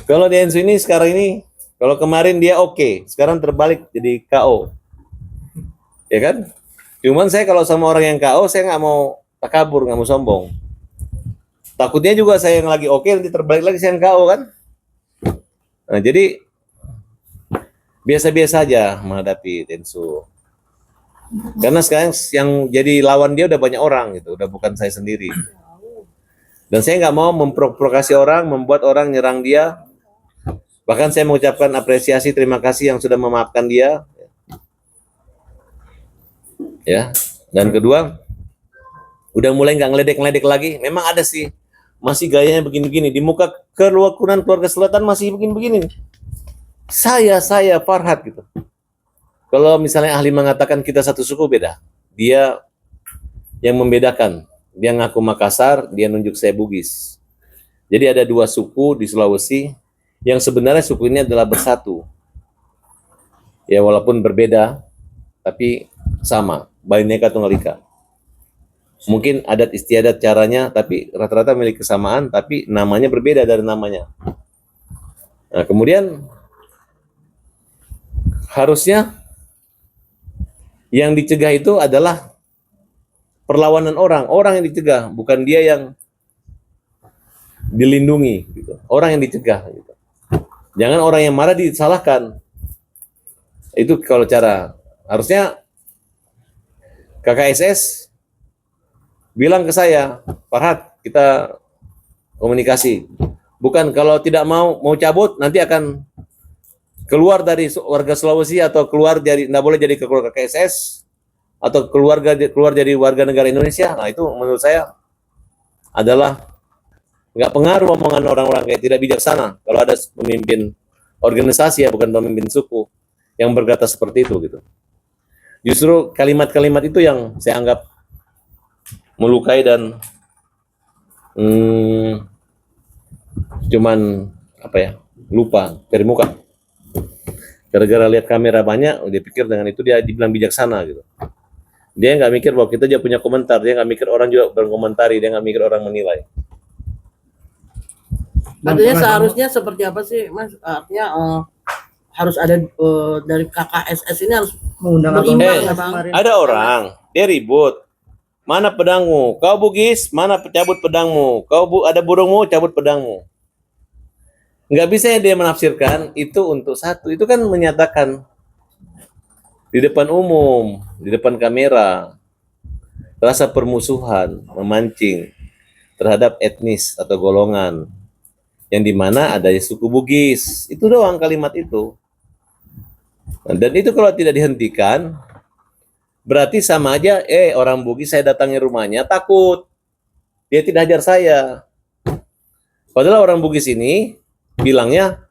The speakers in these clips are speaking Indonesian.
Kalau di Ensu ini sekarang ini, kalau kemarin dia oke, sekarang terbalik jadi KO, ya kan? Cuman saya kalau sama orang yang KO, saya nggak mau takabur, nggak mau sombong. Takutnya juga saya yang lagi oke, nanti terbalik lagi saya yang KO kan? Nah, jadi biasa-biasa aja menghadapi Tensu. Karena sekarang yang jadi lawan dia udah banyak orang gitu, udah bukan saya sendiri. Dan saya nggak mau memprovokasi orang, membuat orang nyerang dia. Bahkan saya mengucapkan apresiasi, terima kasih yang sudah memaafkan dia. Ya. Dan kedua, udah mulai nggak ngeledek-ngeledek lagi. Memang ada sih, masih gayanya begini-begini. Di muka keluarga selatan masih begini-begini. Saya Farhad gitu. Kalau misalnya ahli mengatakan kita satu suku, beda. Dia yang membedakan. Dia ngaku Makassar, dia nunjuk saya Bugis. Jadi ada dua suku di Sulawesi yang sebenarnya suku ini adalah bersatu. Ya walaupun berbeda, tapi sama. Bhinneka Tunggal Ika. Mungkin adat istiadat caranya, tapi rata-rata milik kesamaan, tapi namanya berbeda dari namanya. Nah, kemudian harusnya yang dicegah itu adalah perlawanan orang yang dicegah, bukan dia yang dilindungi. Gitu. Orang yang dicegah. Gitu. Jangan orang yang marah disalahkan. Itu kalau cara. Harusnya KKSS bilang ke saya, Farhad, kita komunikasi. Bukan kalau tidak mau cabut, nanti akan keluar dari warga Sulawesi atau keluar dari, nggak boleh jadi keluarga KSS atau keluar jadi warga negara Indonesia. Nah itu menurut saya adalah nggak pengaruh omongan orang-orang kayak tidak bijaksana. Kalau ada pemimpin organisasi ya bukan pemimpin suku yang berkata seperti itu gitu. Justru kalimat-kalimat itu yang saya anggap melukai dan cuman apa ya, lupa dari muka. Gara-gara lihat kamera banyak, dia pikir dengan itu dia dibilang bijaksana gitu. Dia nggak mikir bahwa kita juga punya komentar, dia nggak mikir orang juga berkomentari, dia nggak mikir orang menilai. Artinya seharusnya seperti apa sih, Mas? Artinya harus ada dari KKSS ini harus mengundang ada orang, dia ribut. Mana pedangmu? Kau Bugis, mana cabut pedangmu? Kau ada burungmu, cabut pedangmu. Nggak bisa dia menafsirkan itu untuk satu. Itu kan menyatakan di depan umum, di depan kamera, rasa permusuhan, memancing terhadap etnis atau golongan yang dimana ada suku Bugis. Itu doang kalimat itu. Dan itu kalau tidak dihentikan, berarti sama aja, orang Bugis saya datangi rumahnya takut. Dia tidak hajar saya. Padahal orang Bugis ini bilangnya,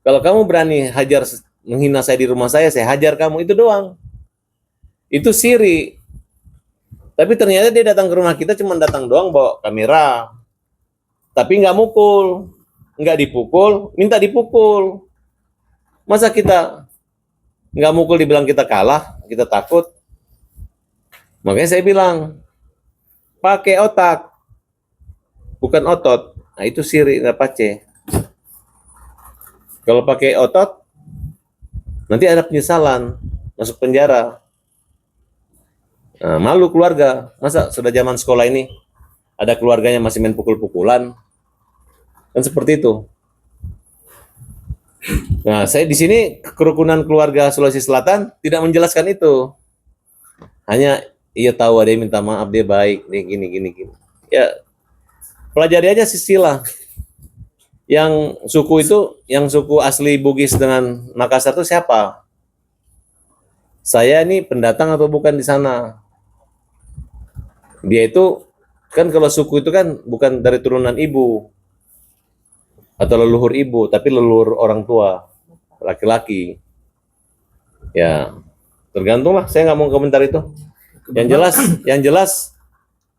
kalau kamu berani menghina saya di rumah saya hajar kamu, itu doang. Itu siri. Tapi ternyata dia datang ke rumah kita cuma datang doang bawa kamera. Tapi nggak mukul, nggak dipukul, minta dipukul. Masa kita nggak mukul dibilang kita kalah, kita takut? Makanya saya bilang, pakai otak, bukan otot. Nah itu siri Apache. Kalau pakai otot, nanti ada penyesalan, masuk penjara. Nah, malu keluarga. Masa sudah zaman sekolah ini, ada keluarganya masih main pukul-pukulan? Kan seperti itu. Nah, saya di sini kerukunan keluarga Sulawesi Selatan tidak menjelaskan itu. Hanya ia tahu ada yang minta maaf, dia baik, dia gini. Ya, pelajari aja sisilah. Yang suku itu, yang suku asli Bugis dengan Makassar itu siapa? Saya ini pendatang atau bukan di sana? Dia itu, kan kalau suku itu kan bukan dari turunan ibu atau leluhur ibu, tapi leluhur orang tua, laki-laki. Ya, tergantung lah, saya nggak mau komentar itu. Yang jelas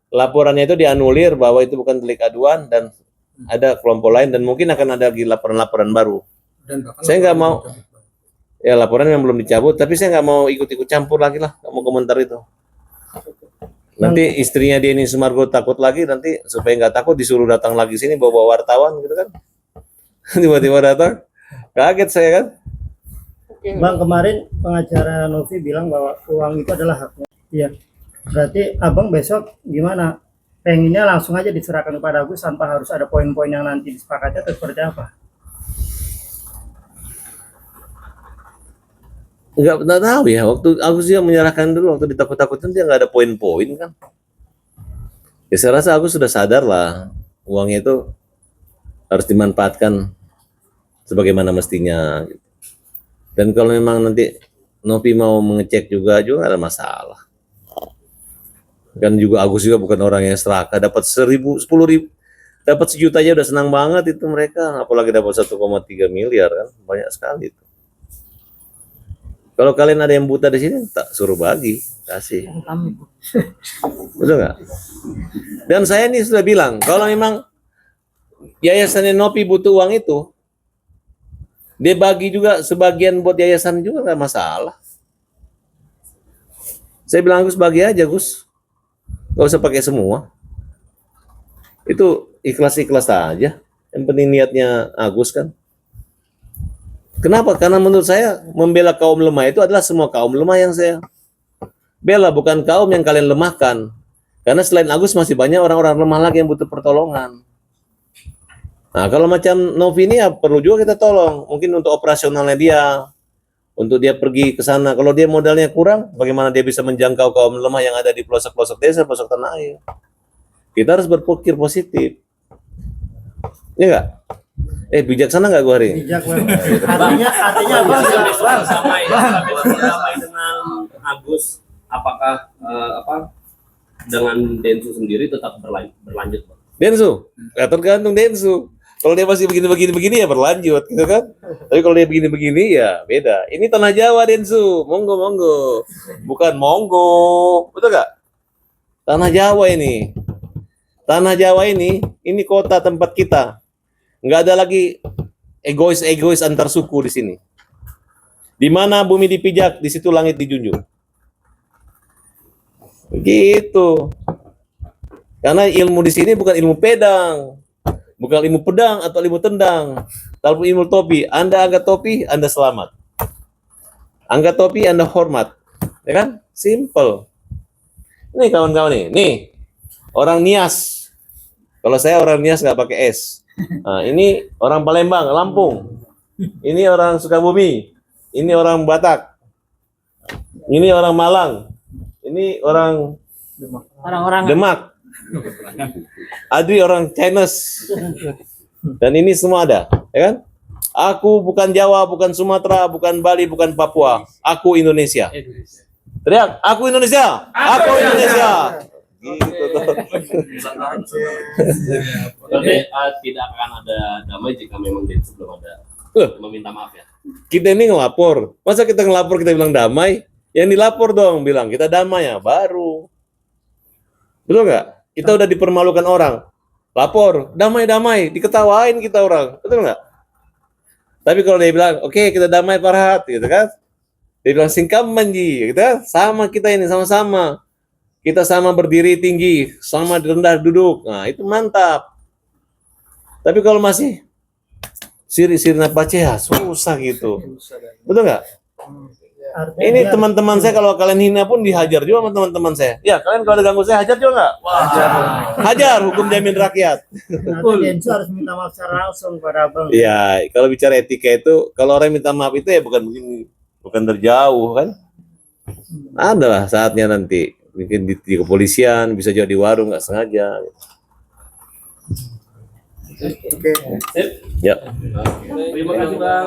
laporannya itu dianulir bahwa itu bukan delik aduan dan ada kelompok lain dan mungkin akan ada lagi laporan-laporan baru. Saya nggak mau, ya laporan yang belum dicabut, tapi saya nggak mau ikut-ikut campur lagi lah, nggak mau komentar itu. Nanti istrinya Denny Sumargo takut lagi, nanti supaya nggak takut disuruh datang lagi sini bawa wartawan gitu kan. Tiba-tiba datang, kaget saya kan. Bang, kemarin pengacara Novi bilang bahwa uang itu adalah haknya. Iya. Berarti abang besok gimana? Pengennya langsung aja diserahkan kepada Agus tanpa harus ada poin-poin yang nanti disepakati atau seperti apa? Nggak tahu ya, waktu Agus dia menyerahkan dulu, waktu ditakut-takutin dia nggak ada poin-poin kan. Ya saya rasa Agus sudah sadar lah, uangnya itu harus dimanfaatkan sebagaimana mestinya. Dan kalau memang nanti Novi mau mengecek juga ada masalah. Kan juga Agus juga bukan orang yang serakah, dapat 1.000, 10.000, dapat 1 juta aja udah senang banget itu mereka, apalagi dapat 1,3 miliar kan, banyak sekali itu. Kalau kalian ada yang buta di sini, tak suruh bagi, kasih. Kami. Betul nggak? Dan saya ini sudah bilang, kalau memang yayasan Novi butuh uang itu, dia bagi juga sebagian buat yayasan juga nggak masalah. Saya bilang Gus bagi aja Gus, nggak usah pakai semua. Itu ikhlas-ikhlas aja. Yang penting niatnya Agus kan. Kenapa? Karena menurut saya membela kaum lemah itu adalah semua kaum lemah yang saya bela, bukan kaum yang kalian lemahkan. Karena selain Agus masih banyak orang-orang lemah lagi yang butuh pertolongan. Nah, kalau macam Novi ini ya perlu juga kita tolong. Mungkin untuk operasionalnya dia, untuk dia pergi ke sana. Kalau dia modalnya kurang, bagaimana dia bisa menjangkau kaum lemah yang ada di pelosok-pelosok desa, pelosok tanah air. Kita harus berpikir positif. Iya nggak? Bijaksana nggak gua hari ini? Bijak, Bang. Artinya abang Sampai dengan Agus, apakah dengan Densu sendiri tetap berlanjut, Bang? Densu, ya tergantung Densu. Kalau dia masih begini ya berlanjut, gitu kan? Tapi kalau dia begini ya beda. Ini tanah Jawa Densu, monggo, bukan monggo, betul nggak? Tanah Jawa ini, ini kota tempat kita. Nggak ada lagi egois antar suku di sini. Di mana bumi dipijak, di situ langit dijunjung. Begitu. Karena ilmu di sini bukan ilmu pedang, bukan ilmu pedang atau ilmu tendang, tapi ilmu topi. Anda angkat topi, Anda selamat. Angkat topi, Anda hormat. Ya kan? Simple. Nih kawan-kawan nih orang Nias. Kalau saya orang Nias nggak pakai S. Nah, ini orang Palembang, Lampung. Ini orang Sukabumi. Ini orang Batak. Ini orang Malang. Ini orang Orang-orang Demak. Adri orang Chinese. Dan ini semua ada, ya kan? Aku bukan Jawa, bukan Sumatera, bukan Bali, bukan Papua. Aku Indonesia. Teriak, aku Indonesia. Aku Indonesia. Gitu tuh. Berarti tidak akan ada damai jika memang Densu belum ada meminta maaf ya. Kita ini ngelapor. Masa kita ngelapor kita bilang damai? Yang dilapor dong bilang kita damai ya baru. Betul nggak? Kita udah dipermalukan orang. Lapor, damai-damai, diketawain kita orang. Betul nggak? Tapi kalau dia bilang, oke, kita damai Farhat, gitu kan? Dia bilang singkam manji, gitu kan? Sama kita ini sama-sama. Kita sama berdiri tinggi, sama rendah duduk. Nah, itu mantap. Tapi kalau masih siri-siri napace ya susah gitu. Betul nggak? Ini teman-teman saya kalau kalian hina pun dihajar juga sama teman-teman saya. Ya, kalian kalau ada ganggu saya hajar juga nggak? Hajar, hukum jamin rakyat. Nanti Densu harus minta maaf secara langsung pada abang. Iya, kalau bicara etika itu, kalau orang minta maaf itu ya bukan begini, bukan terjauh kan? Adalah saatnya nanti. Mungkin di kepolisian, bisa juga di warung nggak sengaja. Oke. Ya. Terima kasih, Bang.